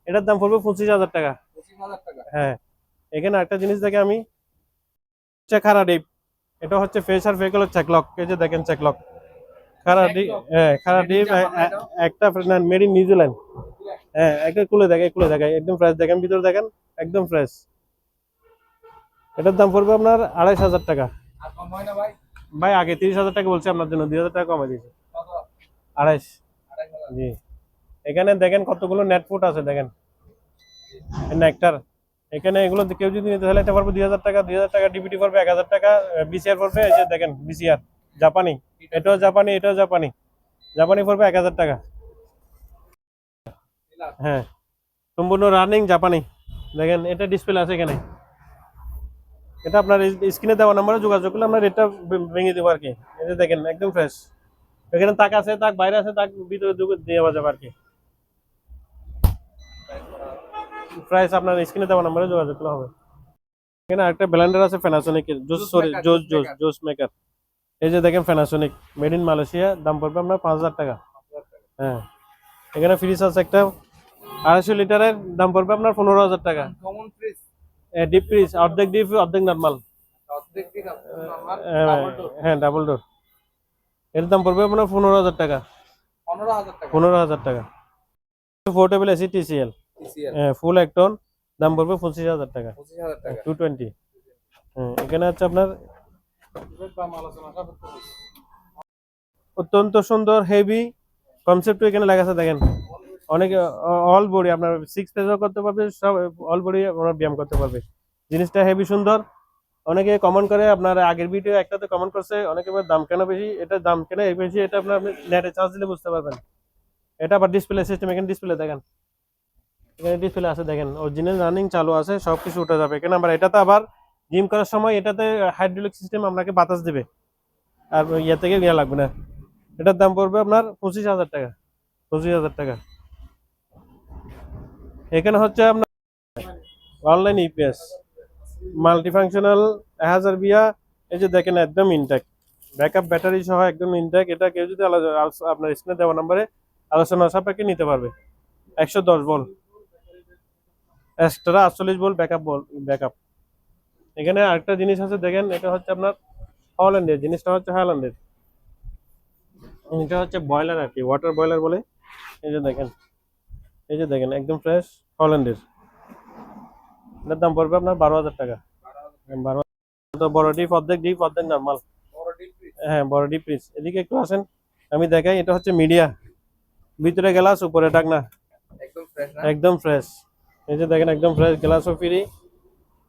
S1: এটার দাম পড়বে 25,000 টাকা।
S2: 25,000 টাকা।
S1: হ্যাঁ এখানে একটা জিনিস দেখে আমি, হচ্ছে খারা ডিপ। এটা হচ্ছে ফেস আর ফেক হলো চেকলক। এই যে দেখেন চেকলক, খারা ডিপ। হ্যাঁ খারা
S2: Made in
S1: ডিপ
S2: Japan না এটা?
S1: একটা মেড ইন নিউজিল্যান্ড। হ্যাঁ একটা খুলে দেখায়, খুলে দেখায়, একদম ফ্রেশ দেখেন, ভিতরে দেখেন একদম ফ্রেশ। এটার দাম পড়বে আপনার 2,500 টাকা।
S2: আর কম হয় না ভাই?
S1: ভাই আগে 30,000 টাকা বলছি, আপনার জন্য 2,000 টাকা কমে দিয়েছি।
S2: কত?
S1: 2,500।
S2: 2,500।
S1: জি। এখানে দেখেন কতগুলো নেট ফুট আছে দেখেন, নেকটার। এখানে এগুলো কেউ যদি নিতে চাইলে এটা পড়বে 2,000 টাকা। 2,000 টাকা ডিবিটি পড়বে 1,000 টাকা। বিসিআর পড়বে, এই যে দেখেন বিসিআর জাপানি, এটাও জাপানি, এটাও জাপানি। জাপানি পড়বে 1,000 টাকা। হ্যাঁ সম্পূর্ণ রানিং জাপানি। দেখেন এটা ডিসপ্লে আছে এখানে। এটা আপনার স্ক্রিনে দেওয়া নাম্বারে যোগাযোগ করলে আমরা রেটটা ভেঙে দেবো আর কি। এই যে দেখেন একদম ফ্রেশ। এখানে তাক আছে, তাক বাইরে আছে, তাক ভিতরে দেওয়া যাবে আর কি। প্রাইস আপনার স্ক্রিনে দেওয়া নাম্বারে যোগাযোগ করলে হবে। এখানে একটা ব্লেন্ডার আছে প্যানাসোনিকের, জোস, সরি
S2: maker,
S1: জোস
S2: juice
S1: জোস
S2: maker।
S1: জোস মেকার। এই যে দেখেন প্যানাসোনিক, মেড ইন মালয়েশিয়া, দাম পড়বে আপনার 5,000 টাকা। হ্যাঁ এখানে ফ্রিজ আছে একটা 250 লিটারের, দাম পড়বে আপনার 15,000 টাকা।
S2: Common fridge.
S1: ডিপ ফ্রিজ, অর্ধেক ডিপ অর্ধেক নর্মাল।
S2: অর্ধেক দিক নরমাল ডাবল ডোর।
S1: হ্যাঁ ডাবল ডোর। এর দাম পড়বে আপনার 15,000 টাকা।
S2: 15,000 টাকা।
S1: 15,000 টাকা। পোর্টেবল এসি টিসিএল,
S2: TCL
S1: ফুল 1 টন, দাম পড়বে 25,000 টাকা।
S2: 25,000 টাকা।
S1: 220। এখানে হচ্ছে আপনার অত্যন্ত সুন্দর হেভি কনসেপ্ট এখানে লেখা আছে দেখেন। অনেক অল বডি আপনার 6 পেজও করতে পারবে, সব অল বডি আপনার ব্যায়াম করতে পারবে। জিনিসটা হেভি সুন্দর। অনেকে কমেন্ট করে, আপনার আগের ভিডিও একটাতে কমেন্ট করছে, অনেকে বলে দাম কেন বেশি, এটা দাম কেন বেশি, এটা আপনার নেটে চার্জ দিলে বুঝতে পারবেন। এটা আবার ডিসপ্লে সিস্টেম, এখানে ডিসপ্লে দেখেন, এখানে ডিসপ্লে আছে দেখেন, অরিজিনাল রানিং চালু আছে, সবকিছু উঠে যাবে এখানে। আবার এটাতে আবার জিম করার সময় এটাতে হাইড্রোলিক সিস্টেম আপনাকে বাতাস দিবে, আর ইয়ে থেকে ইয়ে লাগবে না। এটার দাম পড়বে আপনার 25,000 টাকা। 25,000 টাকা। এখানে হচ্ছে আপনার অনলাইন ইপিএস মাল্টিফাংশনাল 1000 বিয়া। এই যে দেখেন একদম ইনটেক, ব্যাকআপ ব্যাটারি সহ একদম ইনটেক। এটা কেউ যদি আপনার স্ক্রিনে দেওয়া নাম্বারে আলোচনা সাপেক্ষে নিতে পারবে। 110 ভোল্ট এক্সট্রা, 48 ভোল্ট ব্যাকআপ। এখানে আরেকটা জিনিস আছে দেখেন, এটা হচ্ছে আপনার হল্যান্ডের, জিনিসটা হচ্ছে হল্যান্ডের। এটা হচ্ছে বয়লার আর কি, ওয়াটার বয়লার বলে। এই যে দেখেন, এই যে দেখেন একদম ফ্রেশ হল্যান্ডের। এটার দাম পড়বে আপনার 12,000 টাকা। 12 তো বড় ডিপ, অর্ধেক নর্মাল।
S2: বড় ডিপ ফ্রিজ।
S1: হ্যাঁ বড় ডিপ পিস। এদিকে একটু আসেন, আমি দেখাই। এটা হচ্ছে মিডিয়া, ভিতরে গ্লাস, উপরে ঢাকনা,
S2: একদম ফ্রেশ না?
S1: একদম ফ্রেশ। এই যে দেখেন একদম ফ্রেশ, গ্লাসও ফ্রি,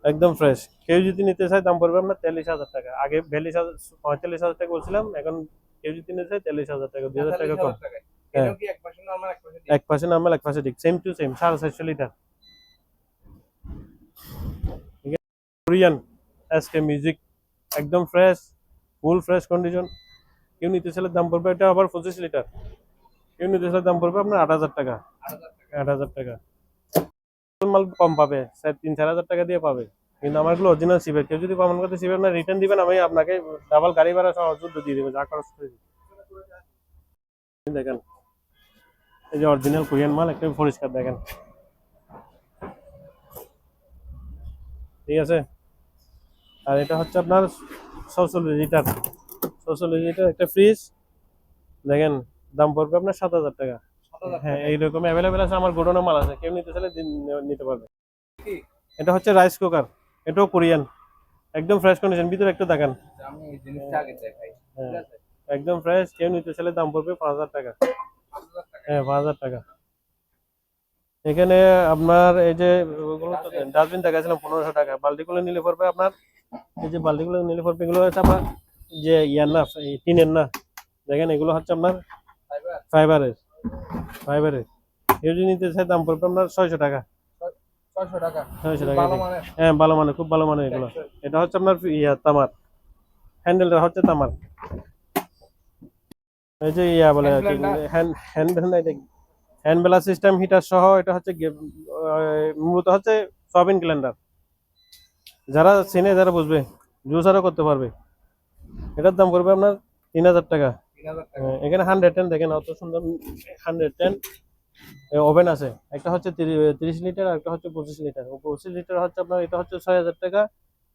S1: একদম ফ্রেশ। কেউ যদি নিতে চায় দাম পড়বে আপনার 43,000 টাকা। আগে 45,000 টাকা বলছিলাম, এখন কেউ যদি নিতে চায় 43,000 টাকা, 2,000 টাকা কম।
S2: 43,000 টাকায়।
S1: হ্যাঁ।
S2: এটাও কি এক পাশে নরমাল এক পাশে ডিপ?
S1: এক পাশে নরমাল, এক পাশে ঠিক, same to same, 450 litre. Korean SK music, একদম ফ্রেশ, ফুল ফ্রেশ কন্ডিশন। কেউ নিতে চাইলে দাম পড়বে, এটা আবার 25 লিটার। কেউ নিতে চাইলে দাম পড়বে আপনার 8,000 টাকা।
S2: 8,000 টাকা।
S1: 8,000 টাকা। মাল কম পাবে, 3-4 হাজার টাকা দিয়ে পাবে। কিন্তু আমারগুলো অরিজিনাল সিপের। কেউ যদি প্রমাণ করতে সিপের না রিটার্ন দিবেন, আমি আপনাকে ডাবল গাড়ি ভাড়া সহ অযুদ্ধ দিয়ে দেবো, যা খরচ করে দিবেন। দেখেন এই যে অরিজিনাল কোরিয়ান মাল, একদম পরিষ্কার দেখেন, ঠিক আছে। আর এটা হচ্ছে আপনার 46 লিটার, 46 লিটার একটা ফ্রিজ দেখেন, দাম পড়বে আপনার 7,000 টাকা।
S2: 7,000
S1: হ্যাঁ
S2: টাকা।
S1: এইরকম অ্যাভেলেবেল আছে, আমার গোডাউনে মাল আছে, কেউ নিতে চাইলে নিতে পারবে।
S2: কি?
S1: এটা হচ্ছে রাইস কুকার, এটাও কোরিয়ান, একদম ফ্রেশ কন্ডিশন, ভিতরে একটু দেখেন।
S2: আমি এই জিনিসটা আগে দেখাই। ঠিক
S1: হ্যাঁ
S2: আছে?
S1: একদম ফ্রেশ। কেউ নিতে চাইলে দাম পড়বে 5,000 টাকা।
S2: 5,000 টাকা।
S1: হ্যাঁ 5,000 টাকা। এখানে আপনার এই যে ডাস্টবিন দেখাছিলাম 1500 টাকা। বালতিগুলো নিলে পড়বে আপনার, এই যে বালতিগুলো নিলে পড়বে, এগুলো হচ্ছে আপনার যে ইয়ার না, এই টিনের না, দেখেন এগুলো হচ্ছে আপনার
S2: ফাইবার
S1: ফাইবারের, ফাইবারের। কেউ যদি নিতে চায় দাম পড়বে আপনার 600 টাকা।
S2: 600 টাকা।
S1: 600 টাকা
S2: ভালো
S1: দিয়ে।
S2: মানের।
S1: হ্যাঁ ভালো মানের, খুব ভালো মানের এগুলো। এটা হচ্ছে আপনার ইয়া তামার, হ্যান্ডেলটা হচ্ছে তামার। এই যে ইয়া বলে আর কি, হ্যান্ড ব্লাস সিস্টেম হিটার সহ। এটা হচ্ছে মূলত হচ্ছে সয়াবিন গ্রাইন্ডার, যারা চেনে যারা বুঝবে, জুসারও করতে পারবে। এটার দাম পড়বে আপনার 3,000 টাকা।
S2: 3,000 টাকা।
S1: এখানে 110 দেখেন, অত সুন্দর 110 ওভেন আছে। একটা হচ্ছে 30 লিটার, আর একটা হচ্ছে 25 লিটার। 25 লিটার হচ্ছে আপনার, এটা হচ্ছে 6,000 টাকা,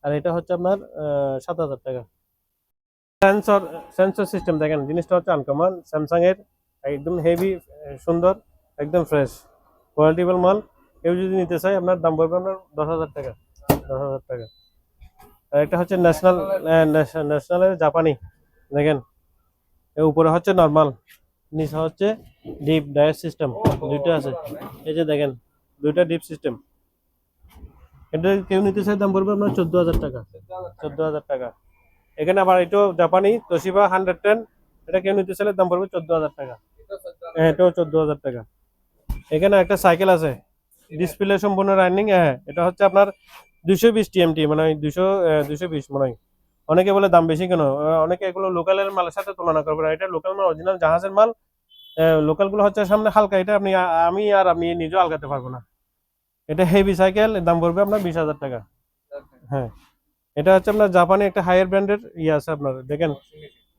S1: আর এটা হচ্ছে আপনার 7,000 টাকা। সেন্সর, সেন্সর সিস্টেম দেখেন, জিনিসটা হচ্ছে আনকমন, স্যামসাং এর, একদম হেভি, সুন্দর, একদম ফ্রেশ, কোয়ালিটিবল মাল। কেউ যদি নিতে চায় আপনার দাম পড়বে আপনার 10,000 টাকা। 10,000 টাকা। আর একটা হচ্ছে ন্যাশনাল, ন্যাশনালের জাপানি দেখেন, এর উপরে হচ্ছে নর্মাল, নিচে হচ্ছে ডিপ ডায়ার সিস্টেম, দুইটা আছে। এই যে দেখেন দুইটা ডিপ সিস্টেম। এটা কেউ নিতে চায় দাম পড়বে আপনার 14,000 টাকা। 14,000 টাকা। এখানে আবার এটাও জাপানি তোশিবা 110, এটা কেউ নিতে চাইলে দাম পড়বে 14,000 টাকা।
S2: এটা 14,000
S1: হ্যাঁ এটাও 14,000 টাকা। এখানে একটা সাইকেল আছে, ডিসপ্লে সম্পূর্ণ রানিং। হ্যাঁ এটা হচ্ছে আপনার 220 টিএমটি, মানে হয় 220 মনে হয়। অনেকে বলে দাম বেশি কেন, অনেকে এগুলো লোকালের মালের সাথে তুলনা করবে না। এটা লোকাল মাল, অরিজিনাল জাহাজের মাল। লোকাল গুলো হচ্ছে সামনে হালকা, এটা আমি নিজেও আলগাতে পারবো না। এটা হেভি সাইকেল, দাম পড়বে আপনার 20,000 টাকা। হ্যাঁ এটা হচ্ছে আপনার জাপানি একটা হায়ার ব্র্যান্ডের ইয়ে আছে আপনার দেখেন,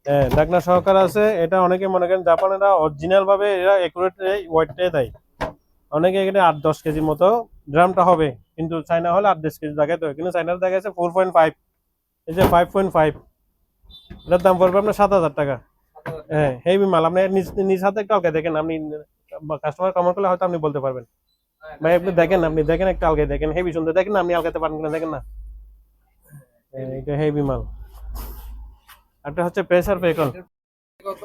S1: হ্যাঁ ঢাকনা সহকারে আছে। এটা অনেকে মনে করেন জাপানেরা অরিজিনাল ভাবে এরা একুরেট ওয়েটটাই দেয়। অনেকে এখানে 8-10 কেজির মতো ড্রামটা হবে, কিন্তু চাইনা হলে 8-10 কেজি দেখাতে হয়, কিন্তু চাইনার দেখা যাচ্ছে 4.5, এই যে 5.5। এটার দাম পড়বে আপনার 7,000 টাকা।
S2: 7,000 টাকা।
S1: হ্যাঁ হেভি মাল, আপনি নিজ নিজ হাতে একটা ওকে দেখেন, আপনি কাস্টমার কমেন্ট করলে হয়তো আপনি বলতে পারবেন। ভাই আপনি দেখেন একটা আলগায় দেখেন, হেভি সুন্দর, দেখেন না আপনি আলগাতে পারেন কিনা দেখেন না, এটা হেভি মাল। একটা হচ্ছে প্রেসার ভেহিকল,
S2: কত?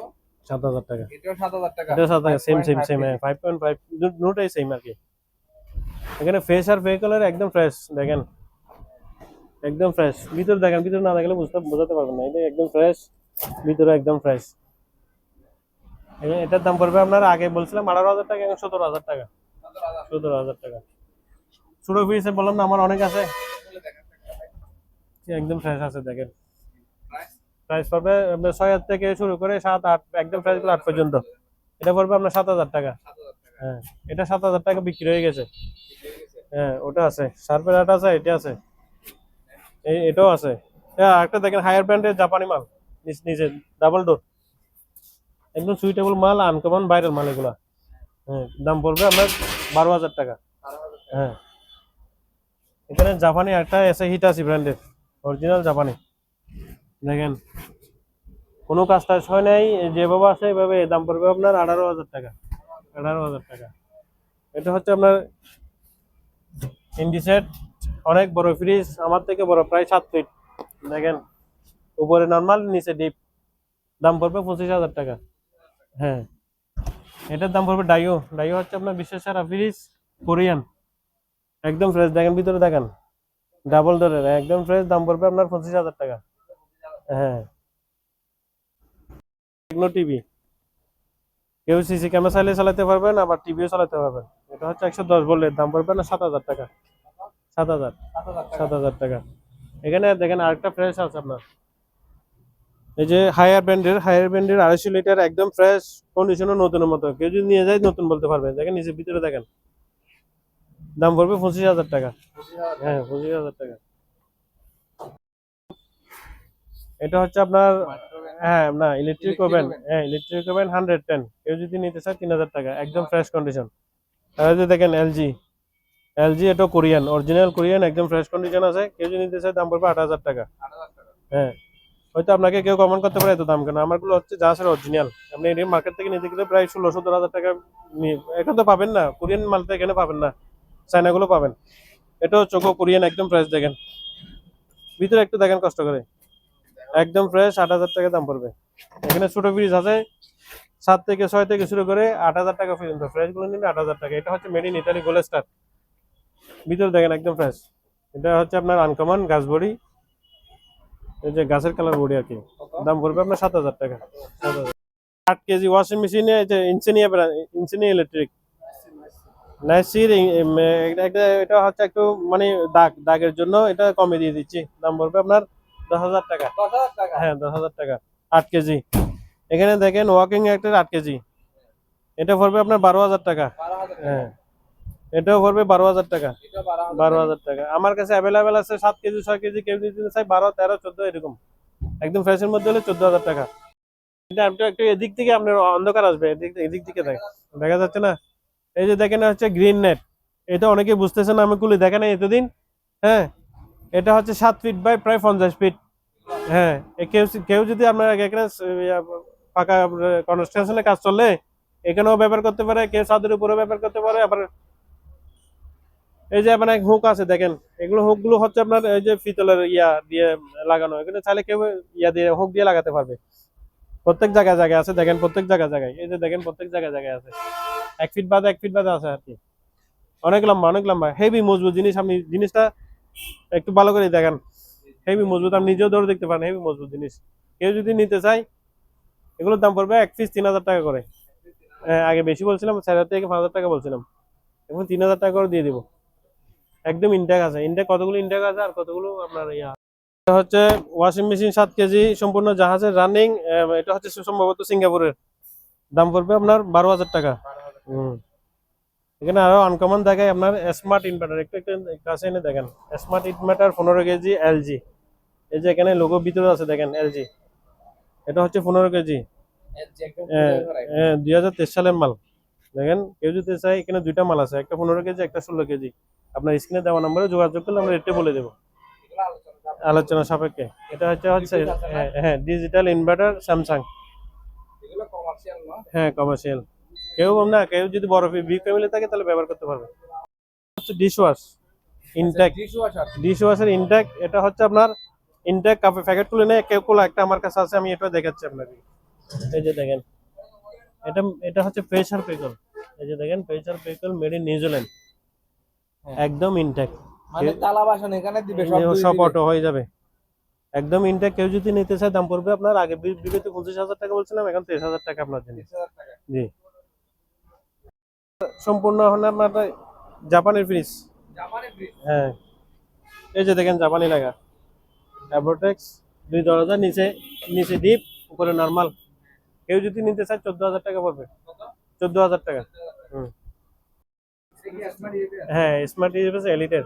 S1: 7,000 টাকা।
S2: এটাও 7,000 টাকা।
S1: এটা 7,000, সেম
S2: 5.5
S1: 5.5, দুটোই সেম আর কি। এখানে প্রেসার ভেহিকলের একদম ফ্রেশ দেখেন, একদম ফ্রেশ। ভিতর দেখেন, ভিতর না দেখলে বোঝাতে পারবেন না, এটা একদম ফ্রেশ, ভিতরে একদম ফ্রেশ। এটার দাম পড়বে আপনার, আগে বলছিলাম 18,000 টাকা, এখন 17,000 টাকা। 17,000 টাকা। ছোট ফ্রিজে বললাম না আমার অনেক আছে, একদম ফ্রেশ আছে দেখেন। প্রাইস পড়বে আপনার 6,000 থেকে শুরু করে 7, 8, একদম প্রাইস গুলো 8 পর্যন্ত। এটা পড়বে আপনার 7,000 টাকা। হ্যাঁ, এটা 7,000 টাকা বিক্রি হয়ে গেছে। হ্যাঁ, ওটা আছে, শার্পের আটা আছে, এটা আছে, এটাও আছে। হ্যাঁ, একটা দেখেন হায়ার ব্র্যান্ডের জাপানি মাল, নিচে ডাবল ডোর, একদম সুইটেবল মাল, আনকমন ভাইরাল মাল এগুলা। হ্যাঁ, দাম পড়বে আপনার 12,000 টাকা। হ্যাঁ, এখানে জাপানি একটা এসে হিটাচি ব্র্যান্ডের, অরিজিনাল জাপানি দেখেন, কোনো কাজ টাজ হয় নাই, যেভাবে আছে এভাবে। দাম পড়বে আপনার 18,000 টাকা। 18,000 টাকা। এটা হচ্ছে আপনার ইন্ডিসেট, অনেক বড় ফ্রিজ, আমার থেকে বড়, প্রায় 7 ফিট দেখেন, উপরে নর্মাল, নিচে ডিপ। দাম পড়বে 25,000 টাকা। হ্যাঁ, এটার দাম পড়বে ডাইও। ডাইও হচ্ছে আপনার বিশ্বের সেরা ফ্রিজ, কোরিয়ান, একদম ফ্রেশ দেখেন, ভিতরে দেখেন, ডাবল ডোরের একদম ফ্রেশ। দাম পড়বে আপনার 25,000 টাকা। হ্যাঁ, টেকনো টিভি, কেউ সিসি ক্যামেরা চাইলে চালাতে পারবেন, আবার টিভিও চালাতে পারবেন। এটা হচ্ছে 110 ভোল্টের, দাম পড়বে না 7,000 টাকা। 7,000, 7,000 টাকা। এখানে দেখেন আরেকটা ফ্রেশ আছে আপনার, এই যে হায়ার ব্র্যান্ডের 250 লিটার, একদম ফ্রেশ কন্ডিশনের, নতুনের মতো। কেউ যদি নিয়ে যায় নতুন বলতে পারবে। দেখেন নিচে ভিতরে দেখেন, দাম পড়বে 25,000 টাকা। হ্যাঁ, 25,000 টাকা। এটা হচ্ছে আপনার, হ্যাঁ না, ইলেকট্রিক ওভেন। হ্যাঁ, ইলেকট্রিক ওভেন 110, কেউ যদি নিতে চায় 3,000 টাকা, একদম ফ্রেশ কন্ডিশন। আর যে দেখেন এলজি, এটা কোরিয়ান, অরিজিনাল কোরিয়ান, একদম ফ্রেশ কন্ডিশন আছে। কেউ যদি নিতে চায় দাম পড়বে 8,000 টাকা। হ্যাঁ, হয়তো আপনাকে কেউ কমেন্ট করতে পারে এত দাম কেন, আমারগুলো হচ্ছে যা আছে অরিজিনাল। আপনি মার্কেট থেকে নিতে গেলে প্রায় 16-17,000 টাকা এখন তো পাবেন না, কোরিয়ান মাল তো এখানে পাবেন না, চায়নাগুলো পাবেন। এটাও চোখো কোরিয়ান, একদম ফ্রেশ দেখেন, ভিতরে একটু দেখেন কষ্ট করে, একদম ফ্রেশ। 8,000 টাকা দাম পড়বে। এখানে ছোট ফ্রিজ আছে 7 থেকে 6 থেকে শুরু করে 8,000 টাকা পর্যন্ত, ফ্রেশ গুলো নিলে 8,000 টাকা। এটা হচ্ছে made in Italy, gold star, ভিতরে দেখেন একদম ফ্রেশ। এটা হচ্ছে আপনার আনকমন গাছ বড়ি, এই যে গাছের কালার বডি আর কি। দাম পড়বে আপনার 7,000 টাকা। 8 কেজি ওয়াশিং মেশিনে, এই যে ইনসিনিয়া ইলেকট্রিক নাইসির, এটা হচ্ছে একটু মানে দাগের জন্য এটা কমে দিয়ে দিচ্ছি। দাম পড়বে আপনার 10,000 টাকা। হ্যাঁ, 10,000 টাকা। 8 কেজি। এখানে দেখেন ওয়াকিং একটা 8 কেজি, এটা পড়বে আপনার 12,000 টাকা। হ্যাঁ, এটাও পড়বে 12,000 টাকা। 12,000 টাকা। আমার কাছে অ্যাভেলেবেল আছে 7 কেজি, 6 কেজি, কেউ যদি চাই 12, 13, 14 এরকম, একদম ফ্রেশের মধ্যে হলে 14,000 টাকা। এটা একটু এদিক থেকে আপনার অন্ধকার আসবে, এদিক থেকে দেখা যাচ্ছে না। এই যে দেখেন হচ্ছে গ্রিন নেট, এটা অনেকে বুঝতেছে না, আমি খুলে দেখে নাই এতদিন। হ্যাঁ, এটা হচ্ছে 7 ফিট বাই প্রায় 50 ফিট। হ্যাঁ, কেউ কেউ যদি আপনার এখানে পাকা কনস্ট্রাকশনের কাজ চললে এখানেও ব্যবহার করতে পারে, কেউ ছাদের উপরেও ব্যবহার করতে পারে। আবার এই যে আপনার হুক আছে দেখেন, এগুলো হুক গুলো হচ্ছে আপনার এই যে পিতলের ইয়া দিয়ে লাগানো, এখানে চাইলে কেউ ইয়া দিয়ে হুক দিয়ে লাগাতে পারবে। প্রত্যেক জায়গায় জায়গায় আছে দেখেন, প্রত্যেক জায়গায় জায়গায়, এই যে দেখেন প্রত্যেক জায়গায় জায়গায় আছে, 1 ফিট বাদে 1 ফিট বাদে আছে আর কি। অনেক লম্বা, অনেক লম্বা, হেভি মজবুত জিনিস। আপনি জিনিসটা একটু ভালো করে দেখেন, হেভি মজবুত, আপনি নিজেও ধরে দেখতে পারেন, হেভি মজবুত জিনিস। কেউ যদি নিতে চায় এগুলোর দাম পড়বে 1 পিস 3,000 টাকা করে। আগে বেশি বলছিলাম, 4,000 থেকে 5,000 টাকা বলছিলাম, এখন 3,000 টাকা করে দিয়ে দিব। একদম ইনটেক আছে, ইনটেক কতগুলো ইনটেক আছে, আর কতগুলো আপনার ইয়া। এটা হচ্ছে ওয়াশিং মেশিন 7 কেজি, সম্পূর্ণ জাহাজের রানিং। এটা হচ্ছে সম্ভবত সিঙ্গাপুরের, দাম পড়বে আপনার 12,000 টাকা। এখানে আরো আনকমন দেখায় আপনার স্মার্ট ইনভার্টার, একটু একটু কাছে এনে দেখেন, স্মার্ট ইনভার্টার 15 কেজি এলজি। এই যে এখানে লোগো ভিতরে আছে দেখেন এলজি, এটা হচ্ছে 15 কেজি। 2023 সালের মাল দেখেন। কেউ যদি চাই, এখানে দুইটা মাল আছে, একটা 15 কেজি, একটা 16 কেজি। আপনার স্ক্রিনে দেওয়া নম্বরে যোগাযোগ করলে আমরা রেটে বলে দেবো আলোচনা সাপেক্ষে। এটা হচ্ছে হ্যাঁ, ডিজিটাল ইনভার্টার স্যামসাং। হ্যাঁ, কমার্শিয়াল। কেউ যদি বড় বিগ ফ্যামিলি থাকে তাহলে ব্যবহার করতে পারবে। হচ্ছে ডিশ ওয়াশ ইনটেক, ডিশ ওয়াশের ইনটেক। এটা হচ্ছে আপনার ইনটেক কাপে প্যাকেট খুলে নেয় কেউ কোলা একটা আমার কাছে আছে, আমি এটা দেখাচ্ছি আপনাকে। এই যে দেখেন, এটা এটা হচ্ছে প্রেসার পেকল। এই যে দেখেন প্রেসার পেকল মেড ইন নিউজিল্যান্ড, একদম ইনটেক।
S2: মানে তালা বাসন এখানে দিবে, সব
S1: সব অটো হয়ে যাবে, একদম ইনটেক। কেউ যদি নিতে চায় দাম পড়বে আপনার আগে বিগত 25,000 টাকা বলছিলাম, এখন 23,000 টাকা আপনার জন্য। জি, সম্পূর্ণ এখন আপনার জাপানের ফ্রিজ। হ্যাঁ, এই যে দেখেন জাপানি লাগা অ্যাভোটেক্স, 2 দরজা, নিচে নিচে ডিপ, উপরে নরমাল। কেউ যদি নিতে চায় 14,000 টাকা পড়বে, 14,000 টাকা। হ্যাঁ, স্মার্ট টিভি এলিটের।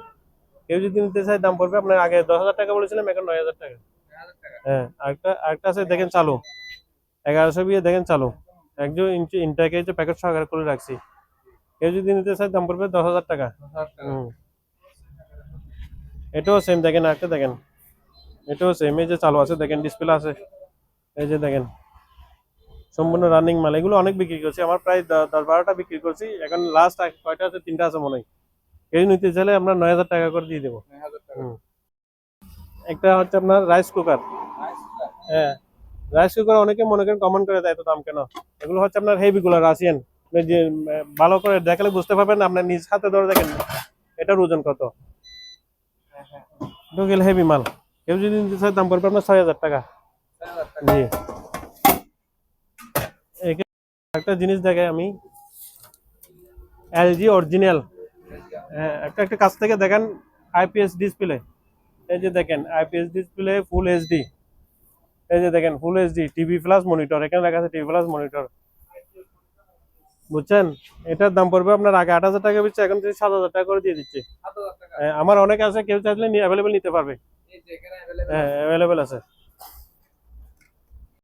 S1: কেউ যদি নিতে চায় দাম পড়বে আপনার আগে 10,000 টাকা বলেছিলাম, এখন 9,000 টাকা। হ্যাঁ, আরেকটা আছে দেখেন চালু, 1100 বিয়ে দেখেন চালু, একজন ইনটেকে যে প্যাকেট সহকারে করে রাখছি। কেউ যদি নিতে চায় দাম পড়বে 10,000 টাকা। এটাও সেম দেখেন, আরেকটা দেখেন, এটাও সেম, এই যে চালু আছে দেখেন, ডিসপ্লে আছে। এই যে দেখেন সম্পূর্ণ রানিং মাল। এগুলো অনেক বিক্রি করছি, আমার প্রায় 10-12টা বিক্রি করছি, এখন লাস্ট কয়টা আছে, 3টা আছে মনে হয়। কেউ নিতে চাইলে আমরা 9,000 টাকা করে দিয়ে দেবো। একটা হচ্ছে আপনার রাইস কুকার। হ্যাঁ, রাইস কুকার অনেকে মনে করেন কমন করে দেয়, এত দাম কেন? এগুলো হচ্ছে আপনার হেভি গুলো রাশিয়ান, যে ভালো করে দেখালে বুঝতে পারবেন, আপনার নিজ হাতে ধরে দেখেন এটার ওজন কত। ঢুকেল হেভি মাল। কেউ যদি নিতে চায় দাম পড়বে আপনার 6,000 টাকা। জি, একটা জিনিস দেখাই আমি, এলজি অরিজিনাল। হ্যাঁ, একটা কাছ থেকে দেখেন, আইপিএস ডিসপ্লে। এই যে দেখেন আইপিএস ডিসপ্লে, ফুল এইচডি। এই যে দেখেন full HD, TV plus monitor, এখানে লেখা আছে টিভি প্লাস মনিটর, বুঝছেন? এটার দাম পড়বে আপনার আগে 8,000 টাকা বেচছে, এখন 7,000 টাকা করে দিয়ে দিচ্ছে। আমার অনেক আছে, কেউ চাইলে অ্যাভেলেবেল নিতে পারবে। হ্যাঁ, অ্যাভেলেবেল আছে।